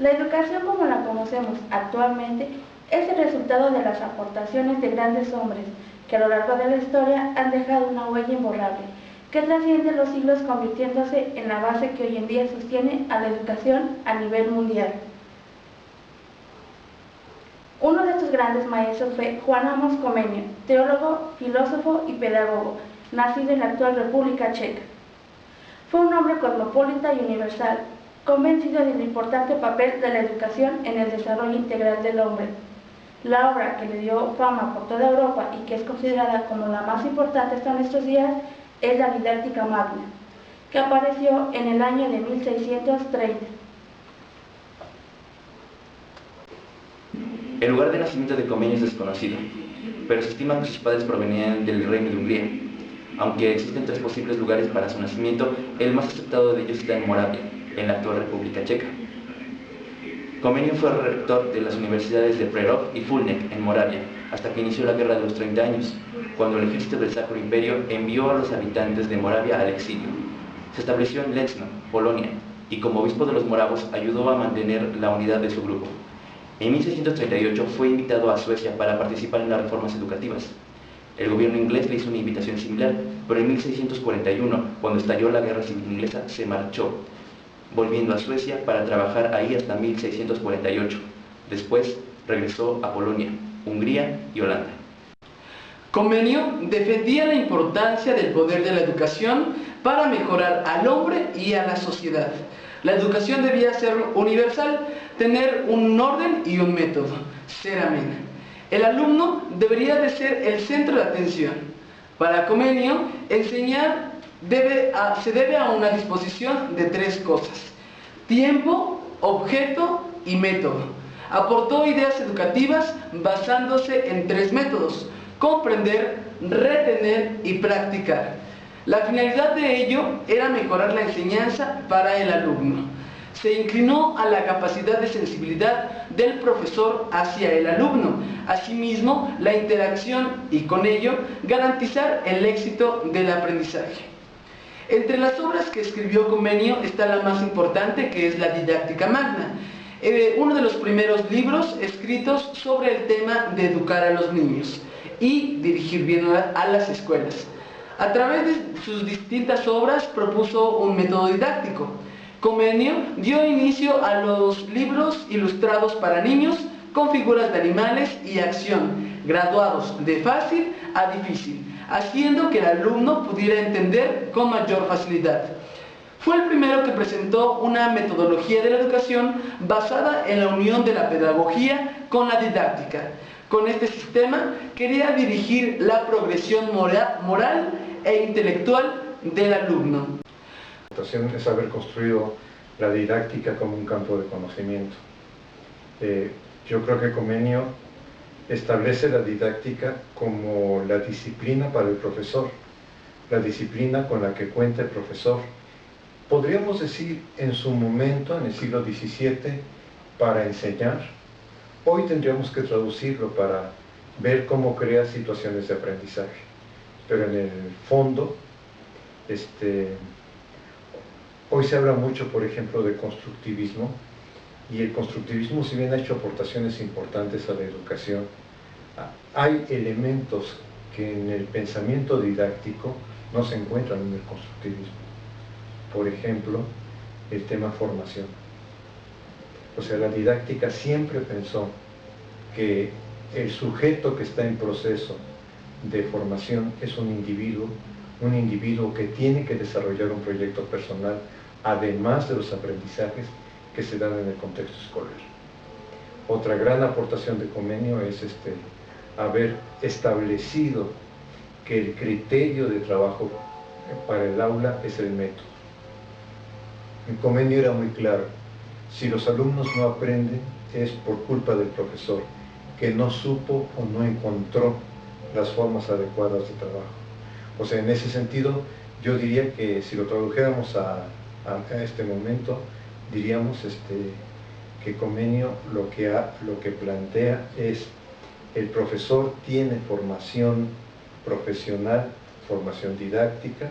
La educación como la conocemos actualmente es el resultado de las aportaciones de grandes hombres que a lo largo de la historia han dejado una huella imborrable, que trasciende los siglos convirtiéndose en la base que hoy en día sostiene a la educación a nivel mundial. Uno de estos grandes maestros fue Juan Amos Comenius, teólogo, filósofo y pedagogo, nacido en la actual República Checa. Fue un hombre cosmopolita y universal, convencido del importante papel de la educación en el desarrollo integral del hombre. La obra que le dio fama por toda Europa y que es considerada como la más importante hasta nuestros días es la Didáctica Magna, que apareció en el año de 1630. El lugar de nacimiento de Comenius es desconocido, pero se estima que sus padres provenían del reino de Hungría. Aunque existen 3 posibles lugares para su nacimiento, el más aceptado de ellos está en Moravia, en la actual República Checa. Comenius fue rector de las universidades de Prerov y Fulnek en Moravia, hasta que inició la Guerra de los 30 años, cuando el ejército del Sacro Imperio envió a los habitantes de Moravia al exilio. Se estableció en Leszno, Polonia, y como obispo de los moravos ayudó a mantener la unidad de su grupo. En 1638 fue invitado a Suecia para participar en las reformas educativas. El gobierno inglés le hizo una invitación similar, pero en 1641, cuando estalló la Guerra Civil Inglesa, se marchó, volviendo a Suecia para trabajar ahí hasta 1648. Después regresó a Polonia, Hungría y Holanda. Comenius defendía la importancia del poder de la educación para mejorar al hombre y a la sociedad. La educación debía ser universal, tener un orden y un método, ser amena. El alumno debería de ser el centro de atención. Para Comenius, enseñar se debe a una disposición de 3 cosas: tiempo, objeto y método. Aportó ideas educativas basándose en 3 métodos: comprender, retener y practicar. La finalidad de ello era mejorar la enseñanza para el alumno. Se inclinó a la capacidad de sensibilidad del profesor hacia el alumno, asimismo la interacción y con ello garantizar el éxito del aprendizaje. Entre las obras que escribió Comenius está la más importante, que es la Didáctica Magna, uno de los primeros libros escritos sobre el tema de educar a los niños y dirigir bien a las escuelas. A través de sus distintas obras propuso un método didáctico. Comenius dio inicio a los libros ilustrados para niños con figuras de animales y acción, graduados de fácil a difícil, haciendo que el alumno pudiera entender con mayor facilidad. Fue el primero que presentó una metodología de la educación basada en la unión de la pedagogía con la didáctica. Con este sistema quería dirigir la progresión moral e intelectual del alumno. La educación es haber construido la didáctica como un campo de conocimiento. Yo creo que Comenius establece la didáctica como la disciplina para el profesor, la disciplina con la que cuenta el profesor. Podríamos decir en su momento, en el siglo XVII, para enseñar. Hoy tendríamos que traducirlo para ver cómo crea situaciones de aprendizaje. Pero en el fondo, hoy se habla mucho, por ejemplo, de constructivismo, y el constructivismo, si bien ha hecho aportaciones importantes a la educación, hay elementos que en el pensamiento didáctico no se encuentran en el constructivismo. Por ejemplo, el tema formación. O sea, la didáctica siempre pensó que el sujeto que está en proceso de formación es un individuo que tiene que desarrollar un proyecto personal, además de los aprendizajes que se dan en el contexto escolar. Otra gran aportación de Comenius es haber establecido que el criterio de trabajo para el aula es el método. En Comenius era muy claro: si los alumnos no aprenden es por culpa del profesor, que no supo o no encontró las formas adecuadas de trabajo. O sea, en ese sentido, yo diría que si lo tradujéramos a este momento, diríamos que Comenius lo que plantea es: el profesor tiene formación profesional, formación didáctica,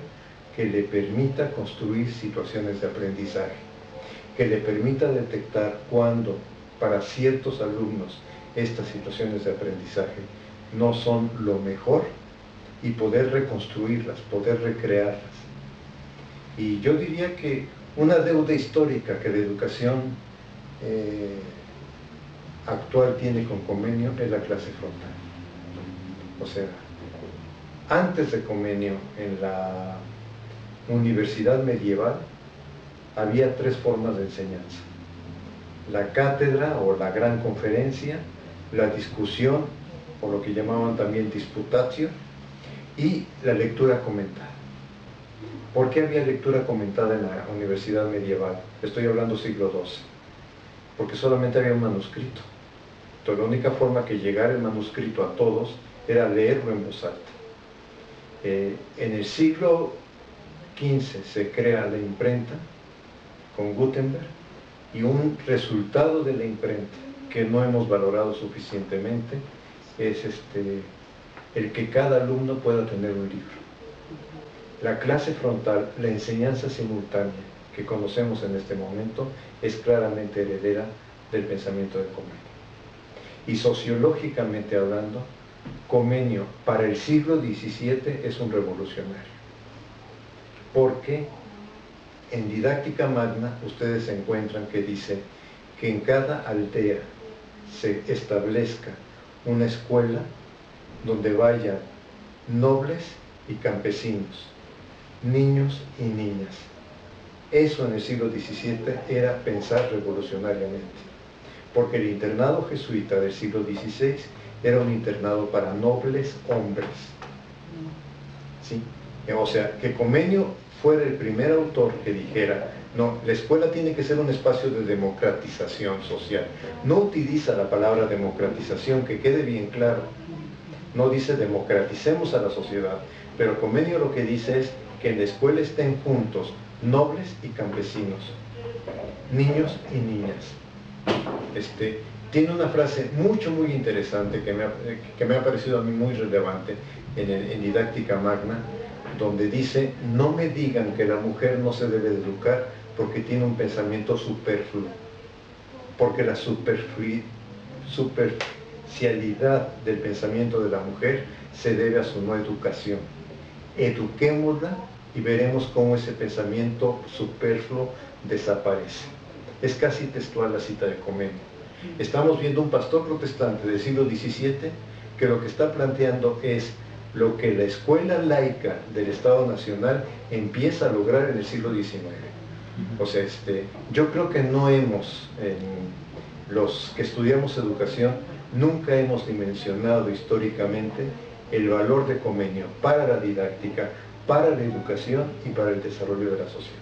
que le permita construir situaciones de aprendizaje. que le permita detectar cuando para ciertos alumnos estas situaciones de aprendizaje no son lo mejor y poder reconstruirlas, poder recrearlas. Y yo diría que una deuda histórica que la educación actual tiene con Comenio es la clase frontal. O sea, antes de Comenio, en la universidad medieval, había 3 formas de enseñanza: la cátedra o la gran conferencia, la discusión, o lo que llamaban también disputatio, y la lectura comentada. ¿Por qué había lectura comentada en la universidad medieval? Estoy hablando siglo XII. Porque solamente había un manuscrito. Entonces la única forma que llegara el manuscrito a todos era leerlo en voz alta. En el siglo XV se crea la imprenta con Gutenberg, y un resultado de la imprenta que no hemos valorado suficientemente es el que cada alumno pueda tener un libro. La clase frontal, la enseñanza simultánea que conocemos en este momento, es claramente heredera del pensamiento de Comenio. Y sociológicamente hablando, Comenio para el siglo XVII es un revolucionario, porque en Didáctica Magna ustedes encuentran que dice que en cada aldea se establezca una escuela donde vayan nobles y campesinos, niños y niñas. Eso en el siglo XVII era pensar revolucionariamente, porque el internado jesuita del siglo XVI era un internado para nobles hombres. ¿Sí? O sea, que Comenio fuera el primer autor que dijera: no, la escuela tiene que ser un espacio de democratización social. No utiliza la palabra democratización, que quede bien claro. No dice democraticemos a la sociedad, pero Comenio lo que dice es que en la escuela estén juntos nobles y campesinos, niños y niñas. Tiene una frase muy interesante que me ha parecido a mí muy relevante en Didáctica Magna, donde dice: no me digan que la mujer no se debe de educar porque tiene un pensamiento superfluo, porque la superficialidad del pensamiento de la mujer se debe a su no educación. Eduquémosla y veremos cómo ese pensamiento superfluo desaparece. Es casi textual la cita de Comenio. Estamos viendo un pastor protestante del siglo XVII que lo que está planteando es lo que la escuela laica del Estado Nacional empieza a lograr en el siglo XIX. O sea, yo creo que no hemos, los que estudiamos educación, nunca hemos dimensionado históricamente el valor de Comenio para la didáctica, para la educación y para el desarrollo de la sociedad.